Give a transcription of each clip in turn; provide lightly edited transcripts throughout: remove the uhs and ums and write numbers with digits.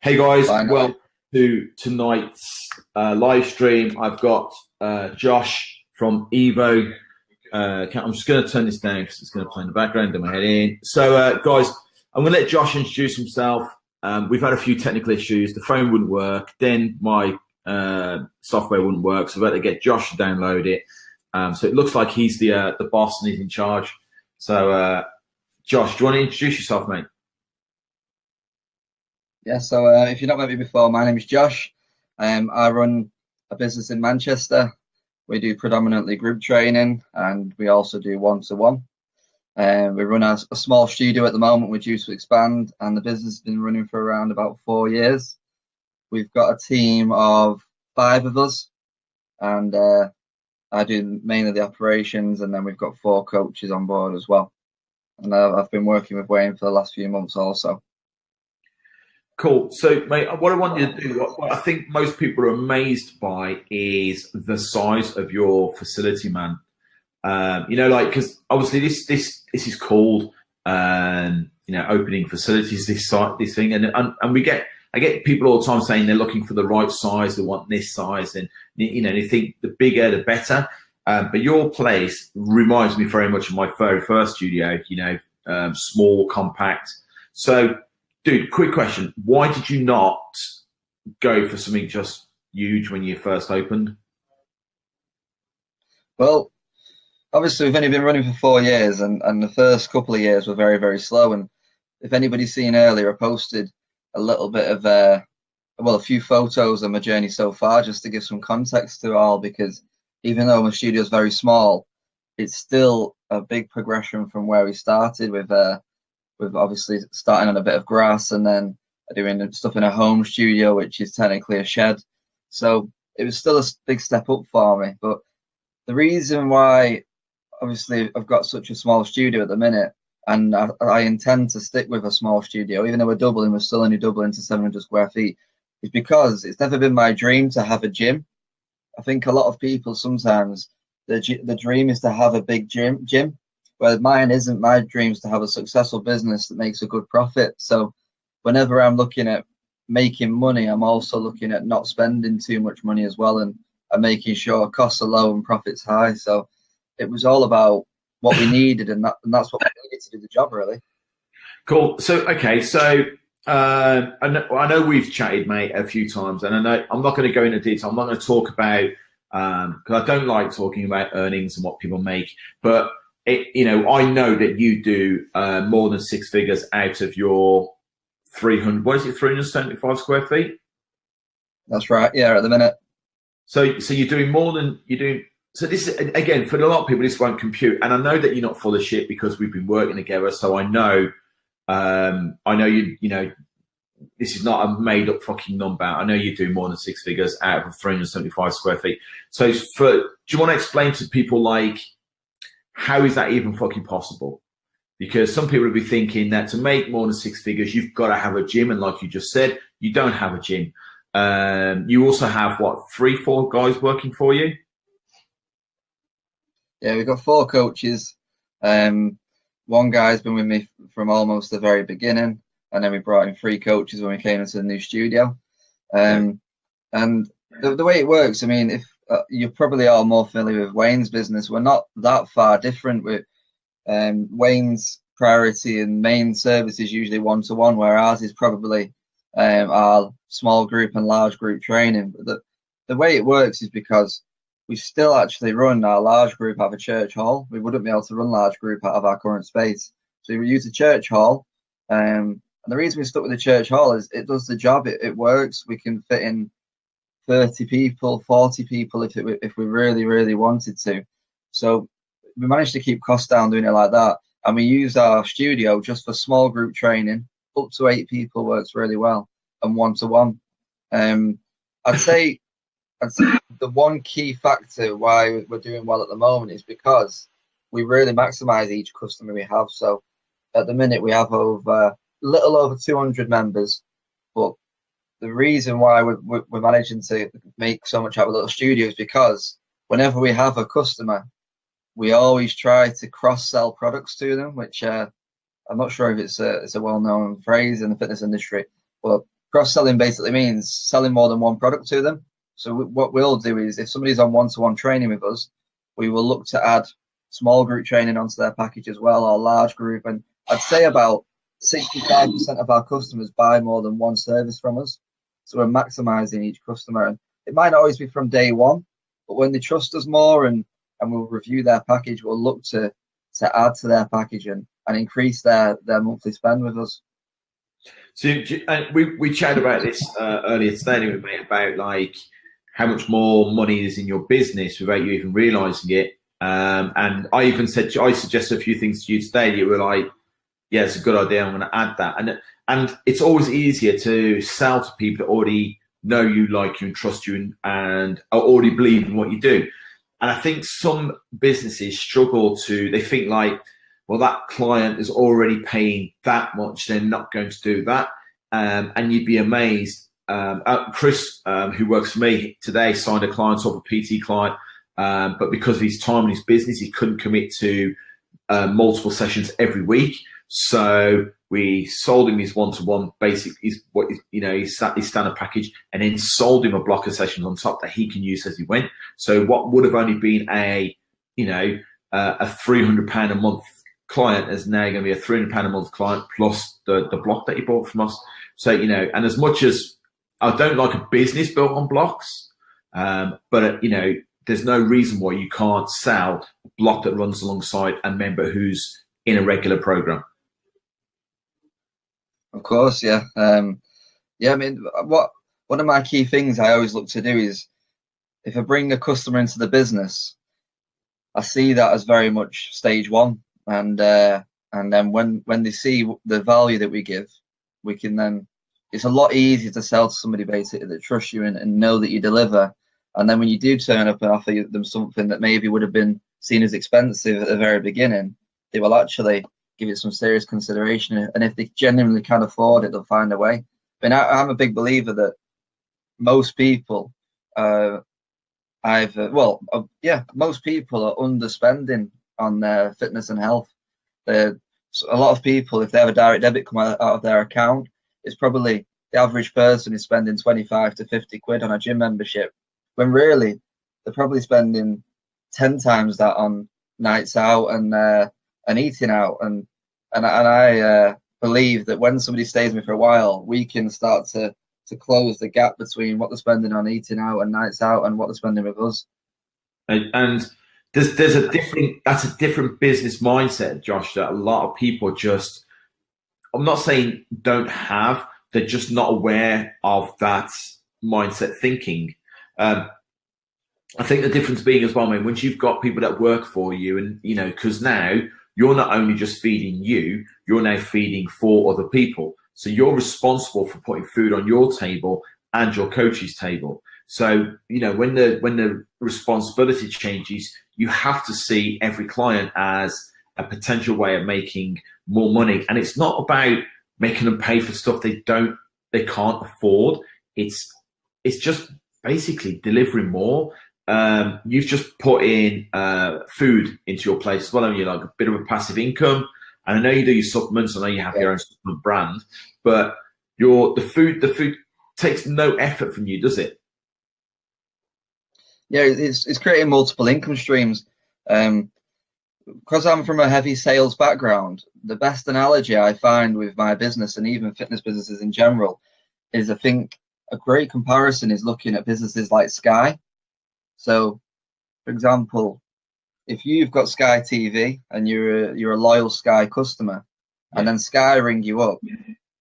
Hey guys, Fine. welcome to tonight's live stream. I've got Josh from Evo. I'm just going to turn this down because it's going to play in the background. Do my head in. So, guys, I'm going to let Josh introduce himself. We've had a few technical issues. The phone wouldn't work. Then my software wouldn't work. So I've had to get Josh to download it. So it looks like he's the boss and he's in charge. So, Josh, do you want to introduce yourself, mate? Yeah, so if you've not met me before, my name is Josh. I run a business in Manchester. We do predominantly group training and we also do one-to-one. We run a small studio at the moment. We're due to expand, and the business has been running for around about 4 years. We've got a team of 5 of us, and I do mainly the operations, and then we've got 4 coaches on board as well. And I've been working with Wayne for the last few months also. Cool. So, mate, what I want you to do, what I think most people are amazed by is the size of your facility, man. Because obviously this is called, opening facilities. This thing, and I get people all the time saying they're looking for the right size, they want this size, and they think the bigger the better. But your place reminds me very much of my very first studio. Small, compact. So. Dude, quick question. Why did you not go for something just huge when you first opened? Well, obviously we've only been running for 4 years, and the first couple of years were very, very slow. And if anybody's seen earlier, I posted a little bit of, a few photos of my journey so far, just to give some context to it all, because even though my studio is very small, it's still a big progression from where we started with obviously starting on a bit of grass and then doing stuff in a home studio, which is technically a shed. So it was still a big step up for me. But the reason why, obviously, I've got such a small studio at the minute, and I intend to stick with a small studio, even though we're still only doubling to 700 square feet, is because it's never been my dream to have a gym. I think a lot of people sometimes, the dream is to have a big gym. Where mine isn't. My dream is to have a successful business that makes a good profit. So whenever I'm looking at making money, I'm also looking at not spending too much money as well, and making sure costs are low and profits high. So it was all about what we needed, and that's what we needed to do the job, really. Cool. So, okay. So I know we've chatted, mate, a few times, and I know I'm not going to go into detail. I'm not going to talk about, because I don't like talking about earnings and what people make, but I know that you do more than 6 figures out of your 375 square feet? That's right. Yeah, at the minute. So you're doing more than you do. So this is, again, for a lot of people, this won't compute. And I know that you're not full of shit because we've been working together. So I know this is not a made up fucking number. I know you do more than 6 figures out of 375 square feet. So do you want to explain to people, like, how is that even fucking possible? Because some people will be thinking that to make more than 6 figures, you've got to have a gym. And like you just said, you don't have a gym. You also have, what, 3-4 guys working for you? Yeah, we've got 4 coaches. One guy's been with me from almost the very beginning. And then we brought in 3 coaches when we came into the new studio. And the way it works, I mean, if you're probably all more familiar with Wayne's business. We're not that far different. With Wayne's priority and main service is usually one-to-one, where ours is probably our small group and large group training. But the way it works is because we still actually run our large group out of a church hall. We wouldn't be able to run large group out of our current space. So we use a church hall. And the reason we stuck with the church hall is it does the job. It works. We can fit in 30 people, 40 people if we really, really wanted to. So we managed to keep costs down doing it like that. And we use our studio just for small group training. Up to 8 people works really well, and one-to-one. I'd say the one key factor why we're doing well at the moment is because we really maximize each customer we have. So at the minute we have little over 200 members, but the reason why we're managing to make so much out of a little studio is because whenever we have a customer, we always try to cross-sell products to them, which I'm not sure if it's a well-known phrase in the fitness industry, but cross-selling basically means selling more than one product to them. So what we'll do is, if somebody's on one-to-one training with us, we will look to add small group training onto their package as well, or large group. And I'd say about 65% of our customers buy more than one service from us. So we're maximizing each customer. And it might not always be from day one, but when they trust us more and we'll review their package, we'll look to add to their package and increase their monthly spend with us. So we chatted about this earlier today, anyway, mate, about like how much more money is in your business without you even realizing it. And I even said, I suggested a few things to you today. You were like, yeah, it's a good idea. I'm going to add that. And it's always easier to sell to people that already know you, like you, and trust you, and already believe in what you do. And I think some businesses struggle they think like, well, that client is already paying that much, they're not going to do that. And you'd be amazed. Chris, who works for me today, signed a client off, a PT client, but because of his time and his business, he couldn't commit to multiple sessions every week. So we sold him his one-to-one basic, his standard package, and then sold him a block of sessions on top that he can use as he went. So what would have only been a £300 a month client is now going to be a £300 a month client plus the block that he bought from us. So, and as much as I don't like a business built on blocks, but there's no reason why you can't sell a block that runs alongside a member who's in a regular program. Of course, yeah. I mean, one of my key things I always look to do is, if I bring a customer into the business, I see that as very much stage one, and then when they see the value that we give, we can then, it's a lot easier to sell to somebody basically that trusts you and know that you deliver. And then when you do turn up and offer them something that maybe would have been seen as expensive at the very beginning, they will actually give it some serious consideration. And if they genuinely can afford it, they'll find a way. I mean, I'm a big believer that most people most people are underspending on their fitness and health. A lot of people, if they have a direct debit come out of their account, it's probably the average person is spending 25 to 50 quid on a gym membership, when really they're probably spending 10 times that on nights out and eating out. And I believe that when somebody stays with me for a while, we can start to close the gap between what they're spending on eating out and nights out and what they're spending with us. And that's a different business mindset, Josh, that a lot of people just, I'm not saying don't have, they're just not aware of that mindset thinking. I think the difference being as well, man, once you've got people that work for you, and because now you're not only just feeding you, you're now feeding 4 other people. So you're responsible for putting food on your table and your coach's table. So, when the responsibility changes, you have to see every client as a potential way of making more money. And it's not about making them pay for stuff they can't afford. It's just basically delivering more. You've just put in food into your place as well, and you're like a bit of a passive income. And I know you do your supplements. I know you have your own supplement brand, but the food takes no effort from you, does it? Yeah, it's creating multiple income streams. Because I'm from a heavy sales background, the best analogy I find with my business and even fitness businesses in general is, I think a great comparison is looking at businesses like Sky. So, for example, if you've got Sky TV and you're a loyal Sky customer, and then Sky ring you up,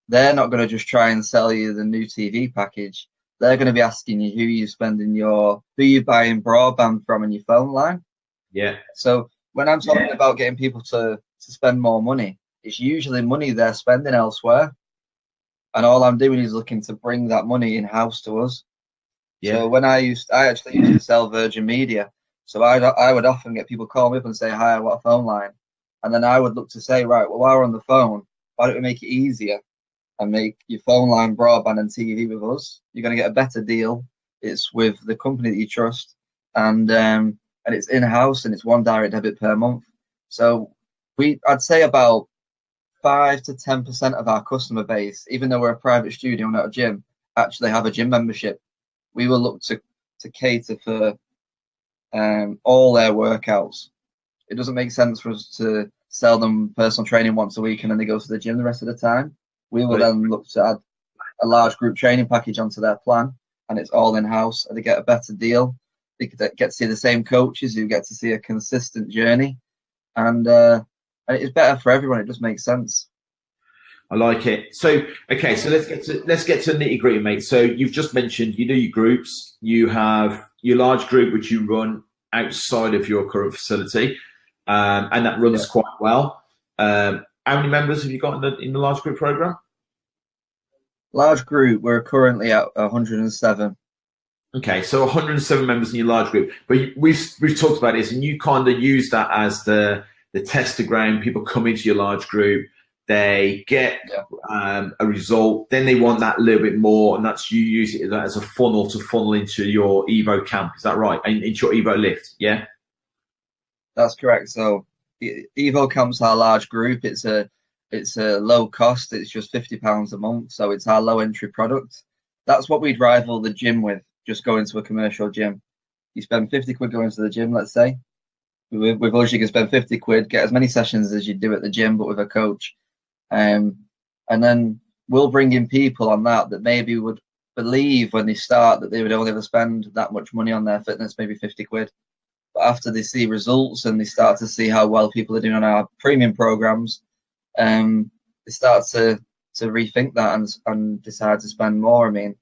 they're not going to just try and sell you the new TV package. They're going to be asking you who you're buying broadband from in your phone line. Yeah. So when I'm talking about getting people to spend more money, it's usually money they're spending elsewhere, and all I'm doing is looking to bring that money in house to us. Yeah. So when I actually used to sell Virgin Media, so I would often get people call me up and say, "Hi, I want a phone line," and then I would look to say, right, well, while we're on the phone, why don't we make it easier and make your phone line, broadband, and TV with us? You're going to get a better deal. It's with the company that you trust, and it's in house, and it's one direct debit per month. So I'd say about 5 to 10% of our customer base, even though we're a private studio, not a gym, actually have a gym membership. We will look to cater for all their workouts. It doesn't make sense for us to sell them personal training once a week and then they go to the gym the rest of the time. We will then look to add a large group training package onto their plan, and it's all in-house, and they get a better deal. They get to see the same coaches, who get to see a consistent journey, and it's better for everyone. It just makes sense. I like it. So, okay, so let's get to nitty gritty, mate. So you've just mentioned you do your groups, you have your large group which you run outside of your current facility, and that runs quite well. How many members have you got in the large group program? Large group, we're currently at 107. Okay, so 107 members in your large group, but we've talked about this, and you kind of use that as the tester ground. People come into your large group, they get a result, then they want that a little bit more, and that's you use it as a funnel to funnel into your Evo camp. Is that right? And into your Evo lift, yeah? That's correct. So Evo camp's our large group. It's a low cost. It's just £50 a month, so it's our low entry product. That's what we'd rival the gym with. Just going to a commercial gym. You spend 50 quid going to the gym, let's say. With us, you can spend 50 quid, get as many sessions as you do at the gym, but with a coach. And then we'll bring in people on that maybe would believe when they start that they would only ever spend that much money on their fitness, maybe 50 quid. But after they see results and they start to see how well people are doing on our premium programs, they start to rethink that and decide to spend more. I mean,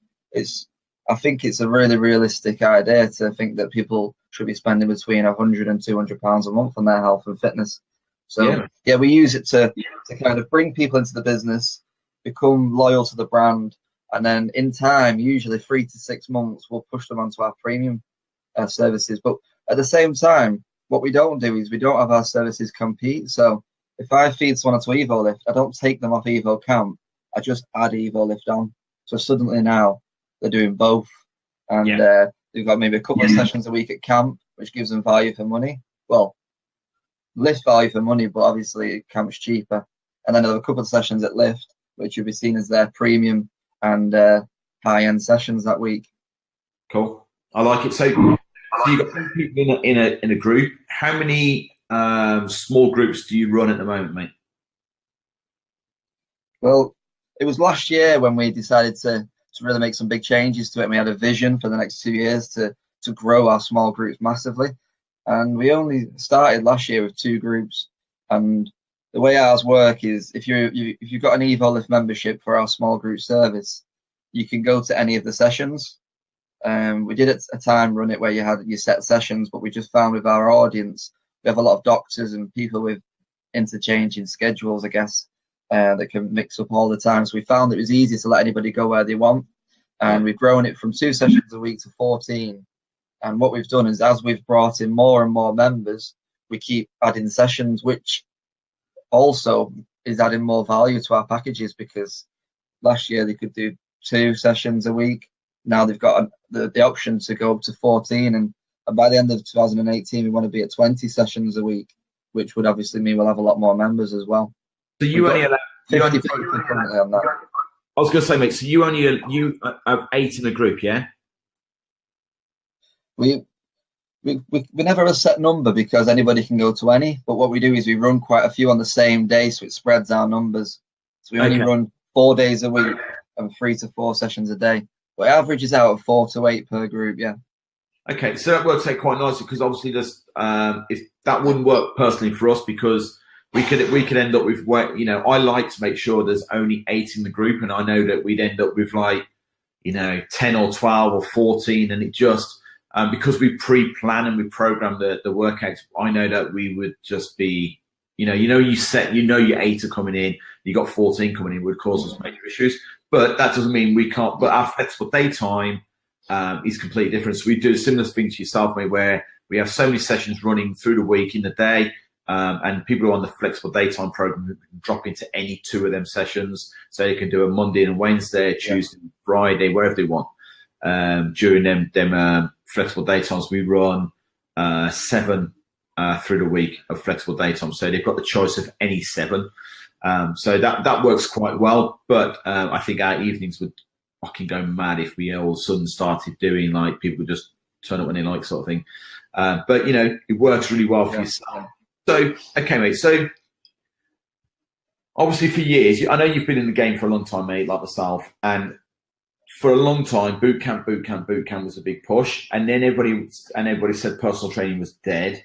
I think it's a really realistic idea to think that people should be spending between £100 and £200 a month on their health and fitness. So yeah, we use it to kind of bring people into the business, become loyal to the brand, and then in time, usually 3 to 6 months, we'll push them onto our premium services. But at the same time, what we don't do is we don't have our services compete. So if I feed someone to Evo Lift, I don't take them off Evo Camp. I just add Evo Lift on. So suddenly now they're doing both, and they've got maybe a couple of sessions a week at camp, which gives them value for money. Well, lift value for money, but obviously camp's cheaper. And then they'll have a couple of sessions at lift, which will be seen as their premium and high-end sessions that week. Cool, I like it. So you've got 10 people in a group. How many small groups do you run at the moment, mate? Well, it was last year when we decided to really make some big changes to it. We had a vision for the next 2 years to grow our small groups massively. And we only started last year with 2 groups. And the way ours work is if you've got an Evo Lift membership for our small group service, you can go to any of the sessions. We did at a time run it where you had your set sessions, but we just found with our audience, we have a lot of doctors and people with interchanging schedules, I guess, that can mix up all the time. So we found it was easy to let anybody go where they want. And we've grown it from 2 sessions a week to 14. And what we've done is, as we've brought in more and more members, we keep adding sessions, which also is adding more value to our packages, because last year they could do 2 sessions a week. Now they've got the option to go up to 14. And by the end of 2018, we want to be at 20 sessions a week, which would obviously mean we'll have a lot more members as well. So you only allow 50 people currently on that. I was going to say, mate, so you have 8 in a group, yeah? We never have a set number because anybody can go to any, but what we do is we run quite a few on the same day, so it spreads our numbers. So we only run 4 days a week and 3 to 4 sessions a day, but it averages out of 4 to 8 per group. Yeah. Okay, so that works out quite nicely, because obviously there's if that wouldn't work personally for us, because we could end up with, I like to make sure there's only 8 in the group, and I know that we'd end up with 10 or 12 or 14, and it just because we pre-plan and we program the workouts, I know that we would just be, your 8 are coming in, you got 14 coming in, would cause us major issues. But that doesn't mean we can't. But our flexible daytime is completely different. So we do a similar thing to yourself, mate, where we have so many sessions running through the week in the day, and people who are on the flexible daytime program can drop into any 2 of them sessions. So they can do a Monday and a Wednesday, Tuesday, and Friday, wherever they want. During them flexible daytimes, we run 7 through the week of flexible daytime. So they've got the choice of any 7. So that works quite well. But I think our evenings would fucking go mad if we all of a sudden started doing like people just turn up when they like sort of thing. But you know, it works really well for yourself. So okay, mate. So obviously for years, I know you've been in the game for a long time, mate, like myself, and for a long time, boot camp was a big push, and then everybody said personal training was dead.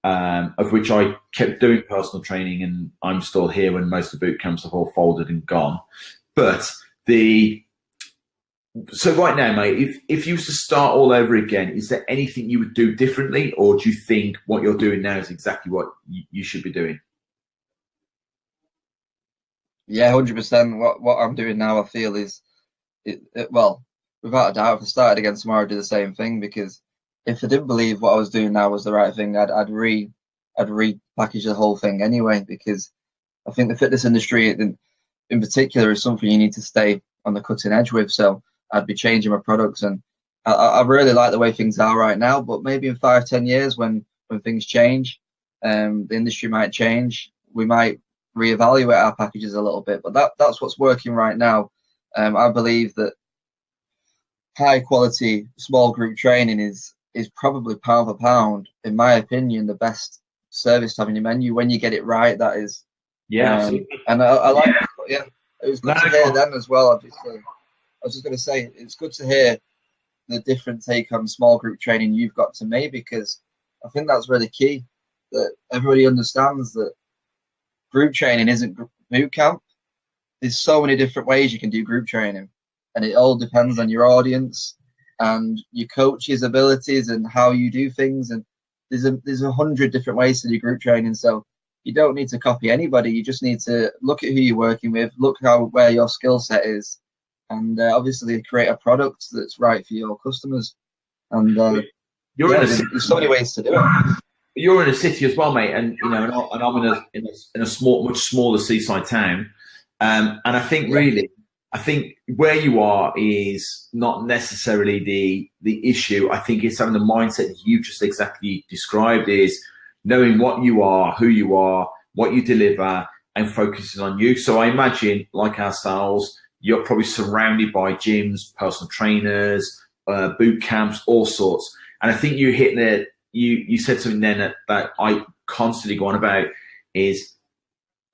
Of which I kept doing personal training, and I'm still here when most of the boot camps have all folded and gone. But so right now, mate, if you was to start all over again, is there anything you would do differently, or do you think what you're doing now is exactly what you should be doing? Yeah, 100%. What I'm doing now, I feel is well, without a doubt, if I started again tomorrow, I'd do the same thing, because if I didn't believe what I was doing now was the right thing, I'd repackage the whole thing anyway, because I think the fitness industry in particular is something you need to stay on the cutting edge with. So I'd be changing my products, and I really like the way things are right now, but maybe in 5-10 years when things change, the industry might change, we might reevaluate our packages a little bit, but that's what's working right now. I believe that high quality small group training is probably pound for pound, in my opinion, the best service to have in your menu when you get it right. That is, absolutely. And I like, yeah, it was good to hear them as well. Obviously, I was just going to say it's good to hear the different take on small group training you've got to me, because I think that's really key, that everybody understands that group training isn't boot camp. There's so many different ways you can do group training, and it all depends on your audience and your coach's abilities and how you do things. And there's 100 different ways to do group training. So you don't need to copy anybody. You just need to look at who you're working with, look where your skill set is, and obviously create a product that's right for your customers. And there's so many ways to do it. You're in a city as well, mate, and you know, and I'm in a much smaller seaside town, and I think really. I think where you are is not necessarily the issue. I think it's having the mindset that you just exactly described, is knowing what you are, who you are, what you deliver, and focusing on you. So I imagine, like ourselves, you're probably surrounded by gyms, personal trainers, boot camps, all sorts. And I think you hit there. You said something then that I constantly go on about is,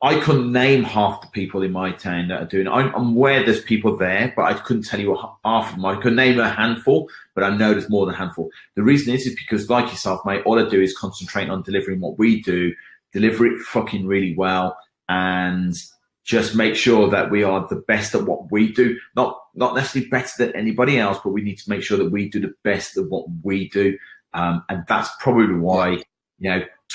I couldn't name half the people in my town that are doing it. I'm aware there's people there, but I couldn't tell you half of them. I could name a handful, but I know there's more than a handful. The reason is because, like yourself, mate, all I do is concentrate on delivering what we do, deliver it fucking really well, and just make sure that we are the best at what we do. Not necessarily better than anybody else, but we need to make sure that we do the best at what we do. And that's probably why,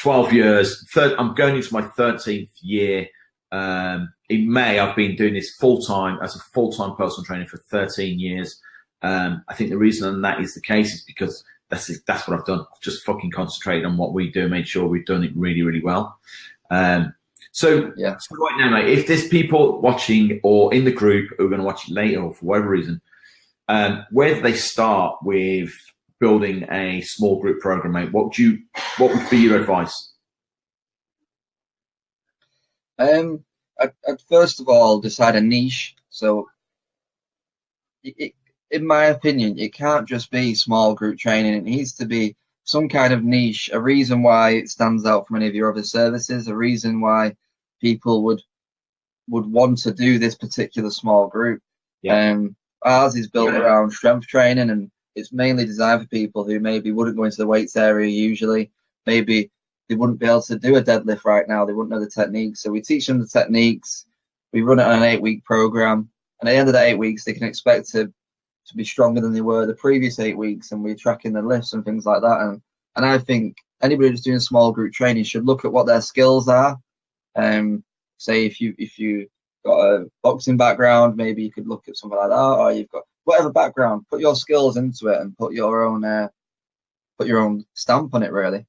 12 years, I'm going into my 13th year. In May, I've been doing this full-time as a full-time personal trainer for 13 years. I think the reason that is the case is because that's what I've done. I've just fucking concentrated on what we do, made sure we've done it really, really well. So right now, mate, if there's people watching or in the group who are going to watch it later or for whatever reason, where do they start with building a small group program, mate? What would be your advice? I'd first of all decide a niche. So in my opinion, it can't just be small group training. It needs to be some kind of niche, a reason why it stands out from any of your other services, a reason why people would want to do this particular small group. Ours is built around strength training, and it's mainly designed for people who maybe wouldn't go into the weights area usually. Maybe they wouldn't be able to do a deadlift right now. They wouldn't know the techniques. So we teach them the techniques. We run it on an 8-week program. And at the end of the 8 weeks, they can expect to be stronger than they were the previous 8 weeks. And we're tracking the lifts and things like that. And I think anybody who's doing small group training should look at what their skills are. Say if you got a boxing background, maybe you could look at something like that, or you've got whatever background, put your skills into it and put your own stamp on it, really.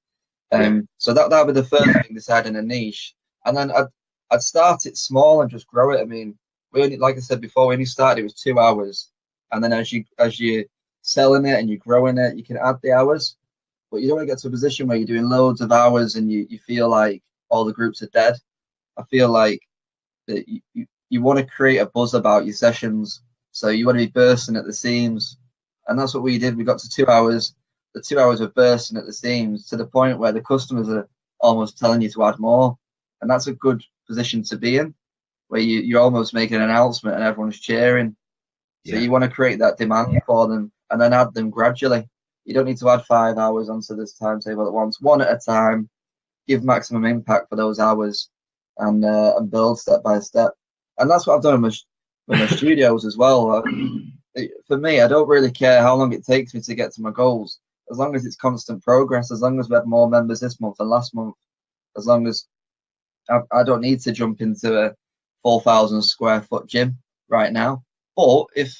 So that would be the first thing, deciding a niche. And then I'd start it small and just grow it. I mean, we only, like I said before, when you started, it was 2 hours. And then as you're selling it and you're growing it, you can add the hours. But you don't want to get to a position where you're doing loads of hours and you feel like all the groups are dead. I feel like that you want to create a buzz about your sessions So you want to be bursting at the seams. And that's what we did. We got to 2 hours. The 2 hours were bursting at the seams to the point where the customers are almost telling you to add more. And that's a good position to be in, where you're almost making an announcement and everyone's cheering. So you want to create that demand for them and then add them gradually. You don't need to add 5 hours onto this timetable at once, one at a time. Give maximum impact for those hours and build step by step. And that's what I've done with my studios as well. For me, I don't really care how long it takes me to get to my goals, as long as it's constant progress, as long as we have more members this month than last month, as long as I don't need to jump into a 4,000 square foot gym right now. But if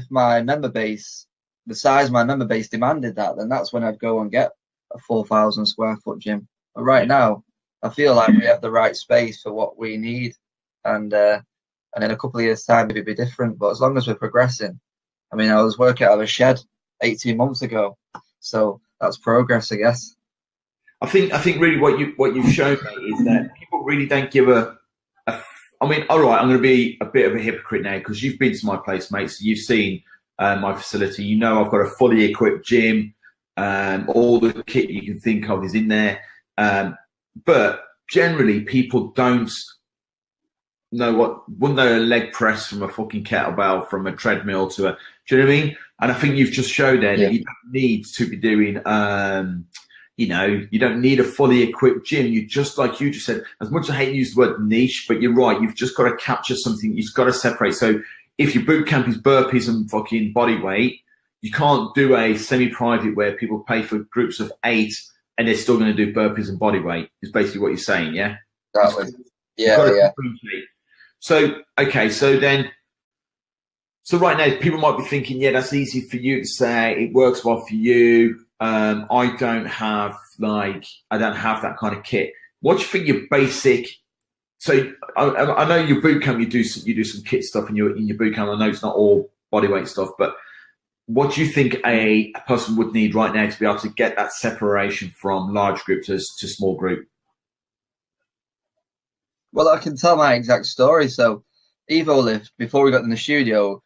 my member base, the size of my member base demanded that, then that's when I'd go and get a 4,000 square foot gym. But right now, I feel like we have the right space for what we need, and in a couple of years' time, it'd be different. But as long as we're progressing, I mean, I was working out of a shed 18 months ago, so that's progress, I guess. I think really what you've shown me is that people really don't give I mean, all right, I'm going to be a bit of a hypocrite now because you've been to my place, mate. So you've seen my facility. You know, I've got a fully equipped gym. All the kit you can think of is in there. But generally, people don't wouldn't know a leg press from a fucking kettlebell, from a treadmill to a. Do you know what I mean? And I think you've just showed there that you don't need to be doing. You know, you don't need a fully equipped gym. You just, like you just said, as much as I hate to use the word niche, but you're right. You've just got to capture something. You've got to separate. So if your boot camp is burpees and fucking body weight, you can't do a semi-private where people pay for groups of 8 and they're still going to do burpees and body weight. Is basically what you're saying, yeah? Exactly. Yeah. So, okay, so right now people might be thinking, yeah, that's easy for you to say. It works well for you. I don't have that kind of kit. What do you think your basic? So I know your boot camp, you do some kit stuff in your boot camp. I know it's not all bodyweight stuff, but what do you think a person would need right now to be able to get that separation from large group to small group? Well, I can tell my exact story. So EvoLift, before we got in the studio,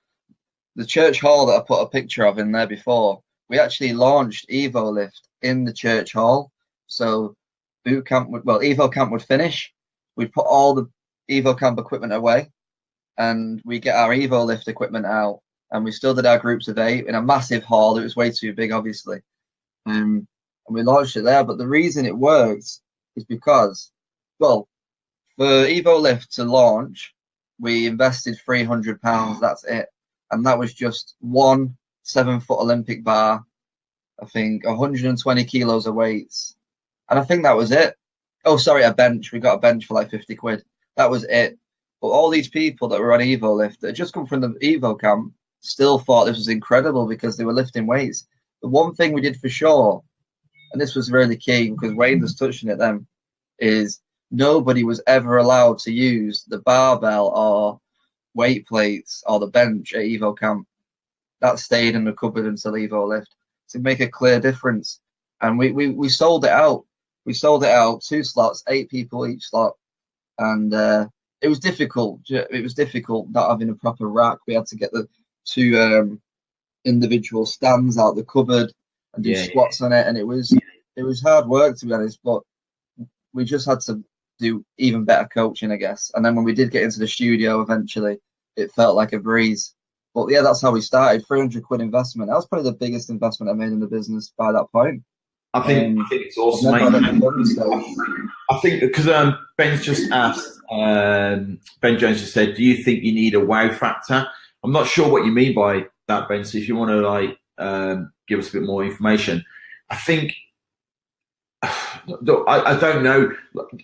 the church hall that I put a picture of in there before, we actually launched EvoLift in the church hall. So boot camp Evo camp would finish. We'd put all the Evo camp equipment away and we get our EvoLift equipment out. And we still did our groups of 8 in a massive hall. It was way too big, obviously. And we launched it there. But the reason it worked is because, well, for EvoLift to launch, we invested £300. That's it. And that was just one 7-foot Olympic bar, I think 120 kilos of weights. And I think that was it. Oh, sorry, a bench. We got a bench for like 50 quid. That was it. But all these people that were on EvoLift that had just come from the Evo camp still thought this was incredible because they were lifting weights. The one thing we did for sure, and this was really key because Wayne was touching it then, is nobody was ever allowed to use the barbell or weight plates or the bench at Evo camp. That stayed in the cupboard until EvoLift to make a clear difference. And we sold it out. We sold it out, 2 slots, 8 people each slot. And it was difficult. It was difficult not having a proper rack. We had to get the 2 individual stands out the cupboard and do squats on it. And it was hard work, to be honest, but we just had to do even better coaching, I guess. And then when we did get into the studio eventually, it felt like a breeze. But yeah, that's how we started. 300 quid investment. That was probably the biggest investment I made in the business by that point. I think it's awesome, mate. I think because Ben's just asked, Ben Jones just said, do you think you need a wow factor? I'm not sure what you mean by that, Ben. So if you want to give us a bit more information, I think I don't know.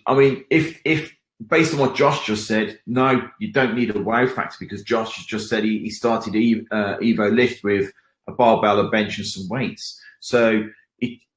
I mean, if based on what Josh just said, no, you don't need a wow factor because Josh just said he started Evo Lift with a barbell, a bench, and some weights. So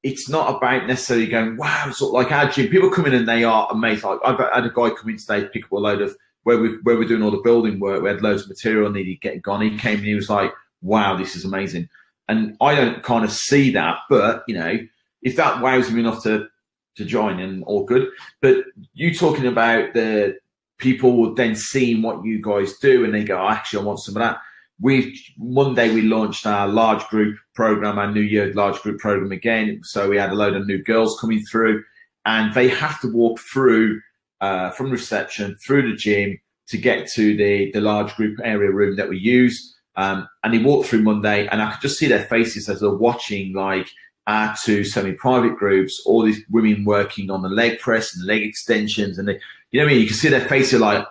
it's not about necessarily going, wow, sort of like our gym. People come in and they are amazed. Like I've had a guy come in today to pick up a load of where we're doing all the building work. We had loads of material needed getting gone. He came and he was like, wow, this is amazing. And I don't kind of see that, but you know, if that wows me enough to join in, all good. But you talking about the people then seeing what you guys do and they go, oh, actually, I want some of that. Monday we launched our large group program, our New Year large group program again. So we had a load of new girls coming through, and they have to walk through from reception through the gym to get to the large group area room that we use. And they walked through Monday, and I could just see their faces as they're watching like our two semi-private groups, all these women working on the leg press and leg extensions, and you know what I mean? You can see their faces like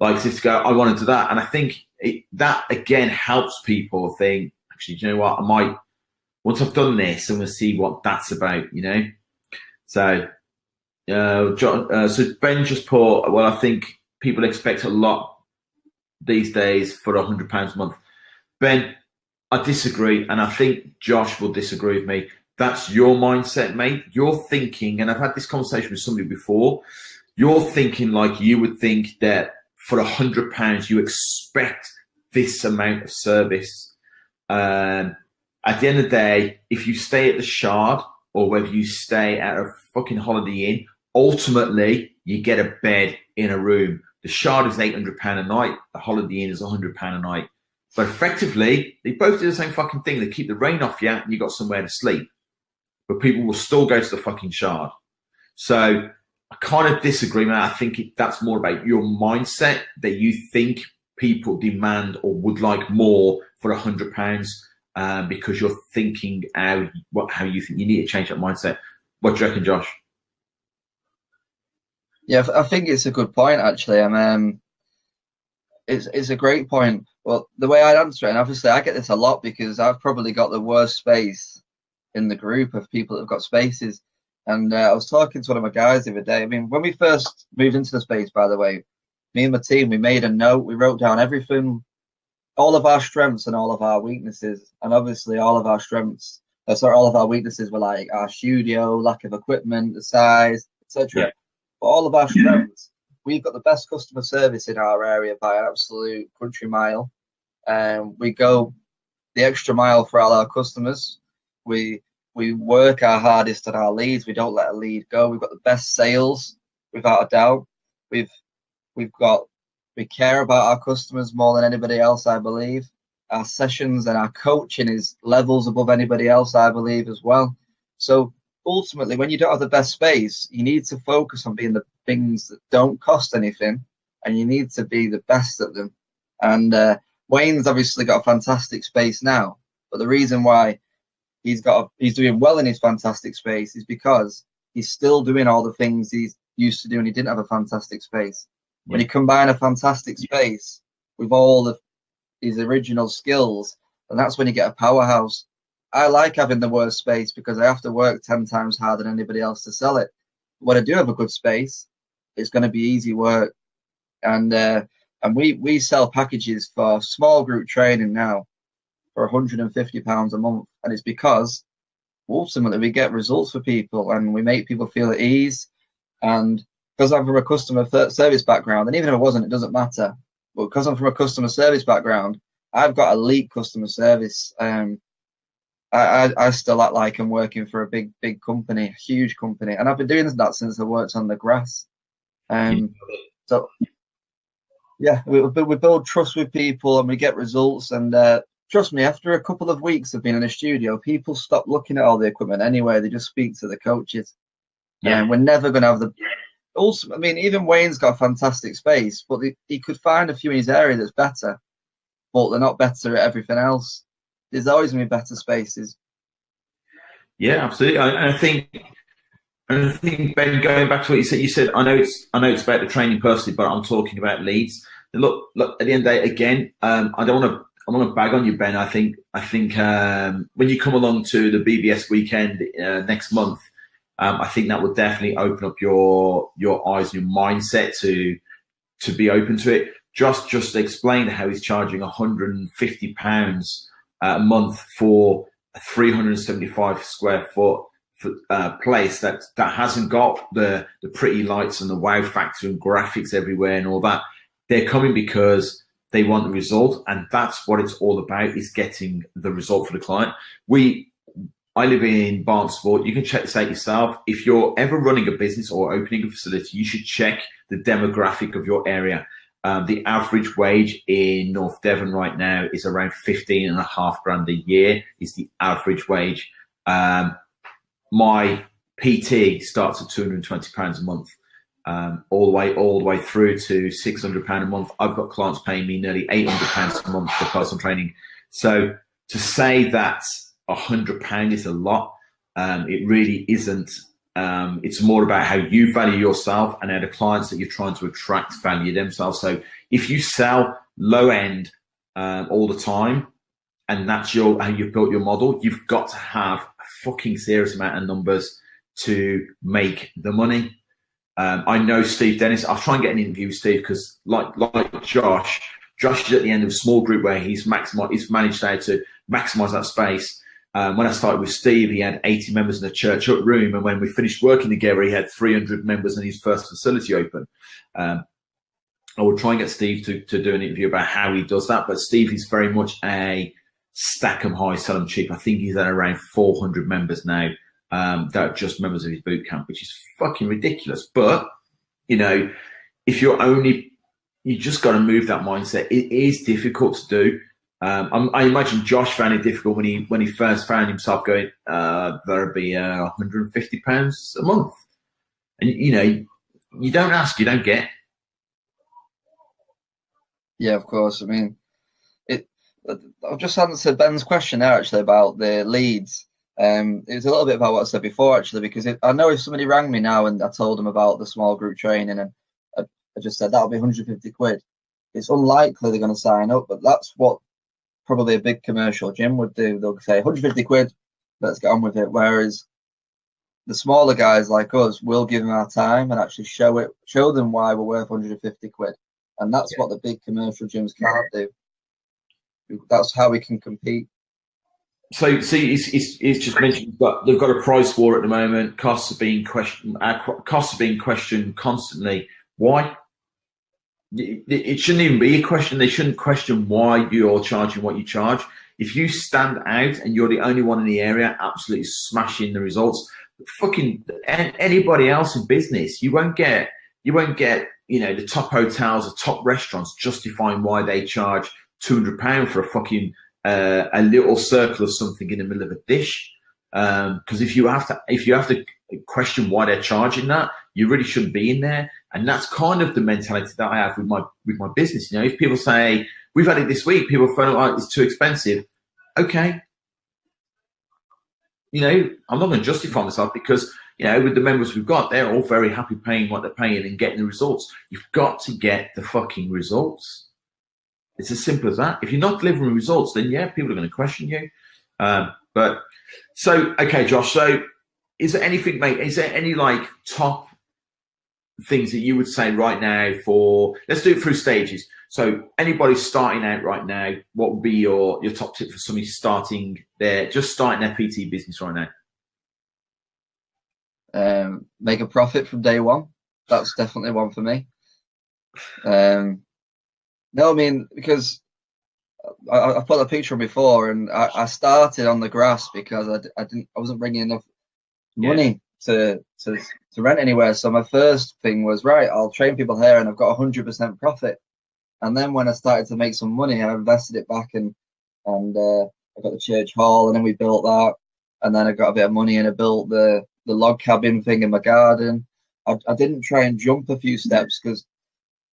as if to go, I want to do that. And I think that again helps people think, actually, do you know what? I might, once I've done this, I'm going to see what that's about, you know? So, so Ben just put, well, I think people expect a lot these days for £100 a month. Ben, I disagree, and I think Josh will disagree with me. That's your mindset, mate. You're thinking, and I've had this conversation with somebody before, you're thinking like you would think that for £100 you expect this amount of service. At the end of the day, if you stay at the Shard or whether you stay at a fucking Holiday Inn, ultimately you get a bed in a room. The Shard is £800 a night. The Holiday Inn is £100 a night. But effectively, they both do the same fucking thing. They keep the rain off you and you got somewhere to sleep. But people will still go to the fucking Shard. So I kind of disagree, man. I think that's more about your mindset, that you think people demand or would like more for £100 because you're thinking how you think. You need to change that mindset. What do you reckon, Josh? Yeah, I think it's a good point, actually. It's a great point. Well, the way I'd answer it, and obviously I get this a lot because I've probably got the worst space in the group of people that have got spaces. And I was talking to one of my guys the other day. I mean, when we first moved into the space, by the way, me and my team, we made a note. We wrote down everything, all of our strengths and all of our weaknesses. And obviously all of our strengths, all of our weaknesses were like our studio, lack of equipment, the size, etc. Yeah. But all of our strengths, we've got the best customer service in our area by an absolute country mile. We go the extra mile for all our customers. We work our hardest on our leads. We don't let a lead go. We've got the best sales, without a doubt. We care about our customers more than anybody else, I believe. Our sessions and our coaching is levels above anybody else, I believe, as well. So ultimately, when you don't have the best space, you need to focus on being the things that don't cost anything, and you need to be the best at them. And Wayne's obviously got a fantastic space now, but the reason why he's doing well in his fantastic space is because he's still doing all the things he's used to do when he didn't have a fantastic space. When you combine a fantastic space with all of his original skills, and that's when you get a powerhouse. I like having the worst space because I have to work 10 times harder than anybody else to sell it. When I do have a good space, it's going to be easy work. And we sell packages for small group training now for £150 a month, and it's because ultimately we get results for people and we make people feel at ease. And because I'm from a customer service background, and even if I wasn't, it doesn't matter, but because I'm from a customer service background, I've got elite customer service. I still act like I'm working for a big company, a huge company, and I've been doing that since I worked on the grass. So yeah, we build trust with people and we get results. And trust me, after a couple of weeks of being in a studio, people stop looking at all the equipment anyway. They just speak to the coaches. Yeah, and we're never going to have the. Also, I mean, even Wayne's got a fantastic space, but he could find a few in his area that's better, but they're not better at everything else. There's always going to be better spaces. Yeah, absolutely. I think Ben, going back to what you said, I know it's about the training personally, but I'm talking about leads. Look, at the end of the day, again, I don't want to bag on you, Ben. I think when you come along to the BBS weekend next month, I think that will definitely open up your eyes, your mindset to be open to it. Just explain how he's charging £150 a month for a 375 square foot place that hasn't got the pretty lights and the wow factor and graphics everywhere and all that. They're coming because they want the result, and that's what it's all about, is getting the result for the client. I live in Barnsport. You can check this out yourself. If you're ever running a business or opening a facility, you should check the demographic of your area. The average wage in North Devon right now is around 15.5 grand a year is the average wage. My PT starts at £220 a month, all the way through to £600 a month. I've got clients paying me nearly £800 a month for personal training. So to say that £100 is a lot, it really isn't. It's more about how you value yourself and how the clients that you're trying to attract value themselves. So if you sell low end all the time, and that's how you've built your model, you've got to have a fucking serious amount of numbers to make the money. I know Steve Dennis. I'll try and get an interview with Steve because, like Josh is at the end of a small group where he's managed how to maximize that space. When I started with Steve, he had 80 members in the church room, and when we finished working together, he had 300 members in his first facility open. I will try and get Steve to do an interview about how he does that, but Steve is very much a stack 'em high, sell 'em cheap. I think he's at around 400 members now that are just members of his boot camp, which is fucking ridiculous. But, you know, if you just got to move that mindset. It is difficult to do. I imagine Josh found it difficult when he first found himself going, there'd be £150 a month. And, you know, you don't ask, you don't get. Yeah, of course. I mean, I've just answered Ben's question there, actually, about the leads. It was a little bit about what I said before, actually, because I know if somebody rang me now and I told them about the small group training and I just said that'll be 150 quid, it's unlikely they're going to sign up, but that's what probably a big commercial gym would do. They'll say 150 quid, let's get on with it. Whereas the smaller guys like us, will give them our time and actually show them why we're worth 150 quid. And that's what the big commercial gyms can't do. That's how we can compete. So see, it's just mentioned, but they've got a price war at the moment. Costs are being questioned. Costs are being questioned constantly. Why? It shouldn't even be a question. They shouldn't question why you're charging what you charge. If you stand out and you're the only one in the area, absolutely smashing the results. Fucking anybody else in business, you won't get, you know, the top hotels or top restaurants justifying why they charge £200 for a fucking a little circle of something in the middle of a dish. Because if you have to question why they're charging that, you really shouldn't be in there. And that's kind of the mentality that I have with my business. You know, if people say, we've had it this week, people feel like it's too expensive. Okay. You know, I'm not going to justify myself because, you know, with the members we've got, they're all very happy paying what they're paying and getting the results. You've got to get the fucking results. It's as simple as that. If you're not delivering results, then yeah, people are going to question you. But so, okay, Josh, so is there anything, mate, is there any like top things that you would say right now for, let's do it through stages. So anybody starting out right now, what would be your top tip for somebody starting just starting their PT business right now? Make a profit from day one. That's definitely one for me. No, I mean, because I put a picture before, and I started on the grass because I wasn't bringing enough money to rent anywhere. So my first thing was, right, I'll train people here, and I've got 100% profit. And then when I started to make some money, I invested it back, and I got the church hall, and then we built that, and then I got a bit of money, and I built the log cabin thing in my garden. I didn't try and jump a few steps because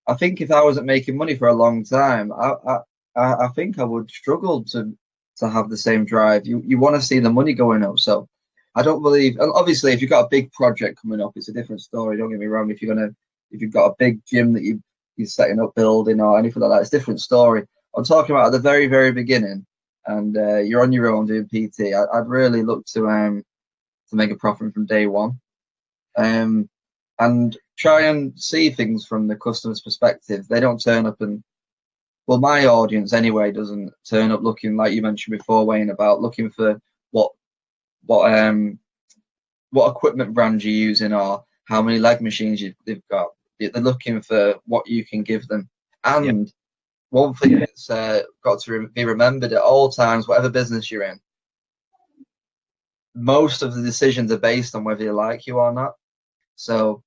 I think if I wasn't making money for a long time, I think I would struggle to have the same drive. You want to see the money going up. So I don't believe, and obviously if you've got a big project coming up, it's a different story. Don't get me wrong. If you've got a big gym that you're setting up, building or anything like that, it's a different story. I'm talking about at the very, very beginning, and you're on your own doing PT. I'd really look to make a profit from day one. And try and see things from the customer's perspective. They don't turn up and, well, my audience anyway doesn't turn up looking, like you mentioned before, Wayne, about looking for what equipment brand you're using or how many leg machines they've got. They're looking for what you can give them. And one thing that's got to be remembered at all times, whatever business you're in, most of the decisions are based on whether they like you or not. So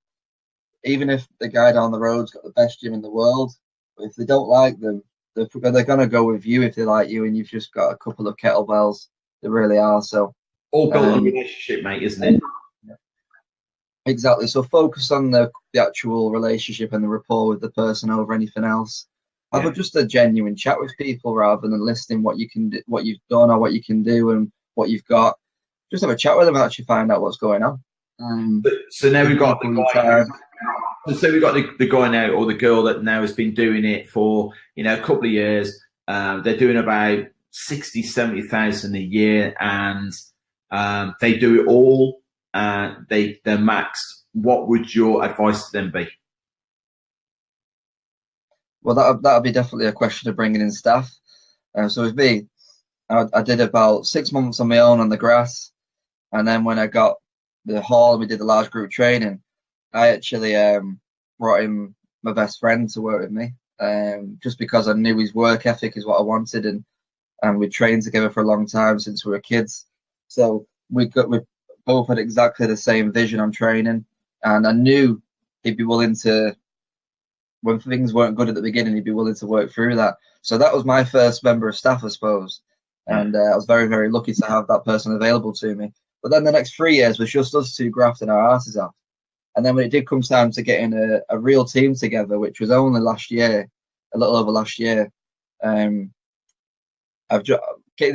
even if the guy down the road's got the best gym in the world, If they don't like them, they're going to go with you if they like you, and you've just got a couple of kettlebells. They really are. So all built on relationship, mate, isn't it? Exactly. So focus on the actual relationship and the rapport with the person over anything else. Have just a genuine chat with people rather than listing what you can do, what you've done, or what you can do and what you've got. Just have a chat with them and actually find out what's going on. So now we've got the guy. So we've got the guy now, or the girl that now has been doing it for a couple of years. They're doing about 60,000-70,000 a year, and they do it all. They're maxed. What would your advice to them be? Well, that'll be definitely a question of bringing in staff. So with me, I did about 6 months on my own on the grass, and then when I got the hall and we did the large group training, I actually brought in my best friend to work with me, just because I knew his work ethic is what I wanted, and we trained together for a long time since we were kids. So we both had exactly the same vision on training, and I knew he'd be willing to, when things weren't good at the beginning, he'd be willing to work through that. So that was my first member of staff, I suppose, and I was very, very lucky to have that person available to me. But then the next 3 years was just us two grafting our asses off. And then when it did come time to getting a real team together, which was only last year, a little over last year, getting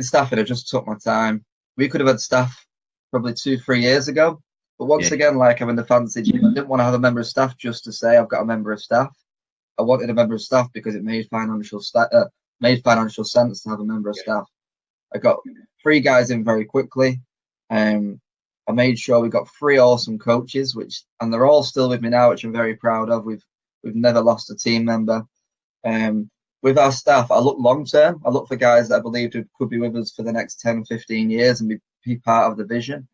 staff in, I just took my time. We could have had staff probably 2-3 years ago. But once again, like I'm in the fancy gym, I didn't want to have a member of staff just to say I've got a member of staff. I wanted a member of staff because it made financial sense to have a member of staff. I got 3 guys in very quickly. I made sure we got 3 awesome coaches, and they're all still with me now, which I'm very proud of. We've never lost a team member. With our staff, I look long term. I look for guys that I believe could be with us for the next 10, 15 years and be part of the vision.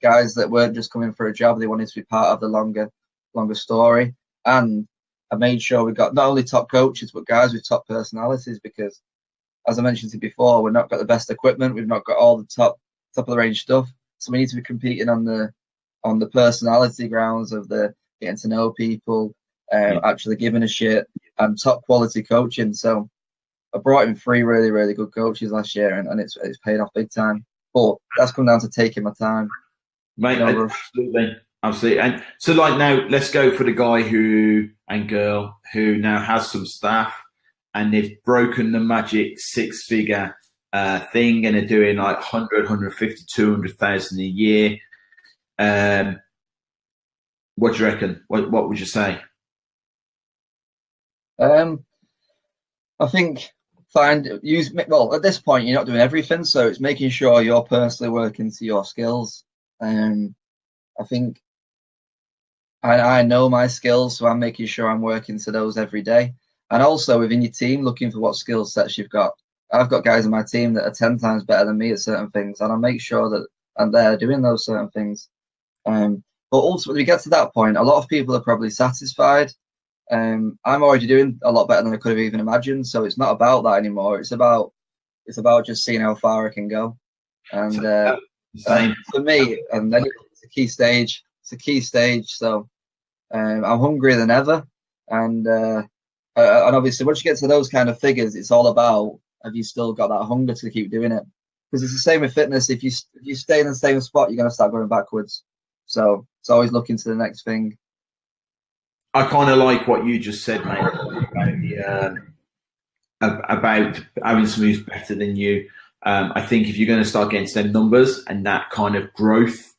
Guys that weren't just coming for a job, they wanted to be part of the longer story. And I made sure we got not only top coaches, but guys with top personalities, because, as I mentioned to you before, we've not got the best equipment. We've not got all the top of the range stuff. So we need to be competing on the personality grounds of the getting to know people, actually giving a shit, and top quality coaching. So I brought in 3 really, really good coaches last year, and it's paid off big time. But that's come down to taking my time. Mate, absolutely. And so, like, now let's go for the guy and girl who now has some staff, and they've broken the magic 6-figure thing, and they're doing like 100, 150, 200,000 a year. What do you reckon? What would you say? I think at this point you're not doing everything, so it's making sure you're personally working to your skills. I think I know my skills, so I'm making sure I'm working to those every day. And also within your team, looking for what skill sets you've got. I've got guys in my team that are 10 times better than me at certain things, and I'll make sure that I'm there doing those certain things. But ultimately, we get to that point, a lot of people are probably satisfied. I'm already doing a lot better than I could have even imagined, so it's not about that anymore. It's about just seeing how far I can go. And for me, and then it's a key stage. It's a key stage, so I'm hungrier than ever. And obviously, once you get to those kind of figures, it's all about, have you still got that hunger to keep doing it? Because it's the same with fitness. If you stay in the same spot, you're going to start going backwards. So it's always looking to the next thing. I kind of like what you just said, mate, about having somebody who's better than you. I think if you're going to start getting to them numbers and that kind of growth,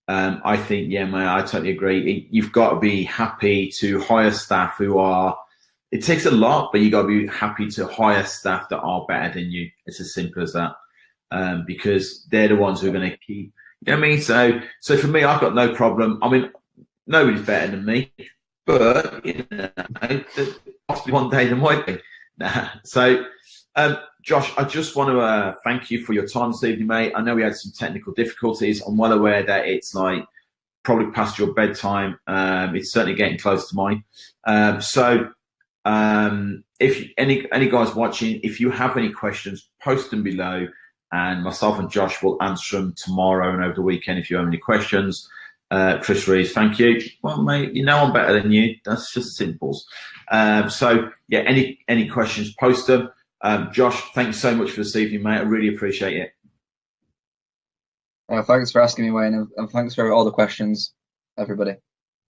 I think, yeah, mate, I totally agree. You've got to be happy to hire staff who are, it takes a lot, but you got to be happy to hire staff that are better than you. It's as simple as that, because they're the ones who are going to keep, you know what I mean? So for me, I've got no problem. I mean, nobody's better than me, but you know, possibly one day there might be. So, Josh, I just want to thank you for your time this evening, mate. I know we had some technical difficulties. I'm well aware that it's like probably past your bedtime. It's certainly getting close to mine. If any guys watching, if you have any questions, post them below, and myself and Josh will answer them tomorrow and over the weekend if you have any questions. Chris Reeves, thank you. Well, mate, you know I'm better than you. That's just simples. So yeah, any questions, post them. Josh, thank you so much for this evening, mate. I really appreciate it. Thanks for asking me, Wayne, and thanks for all the questions, everybody.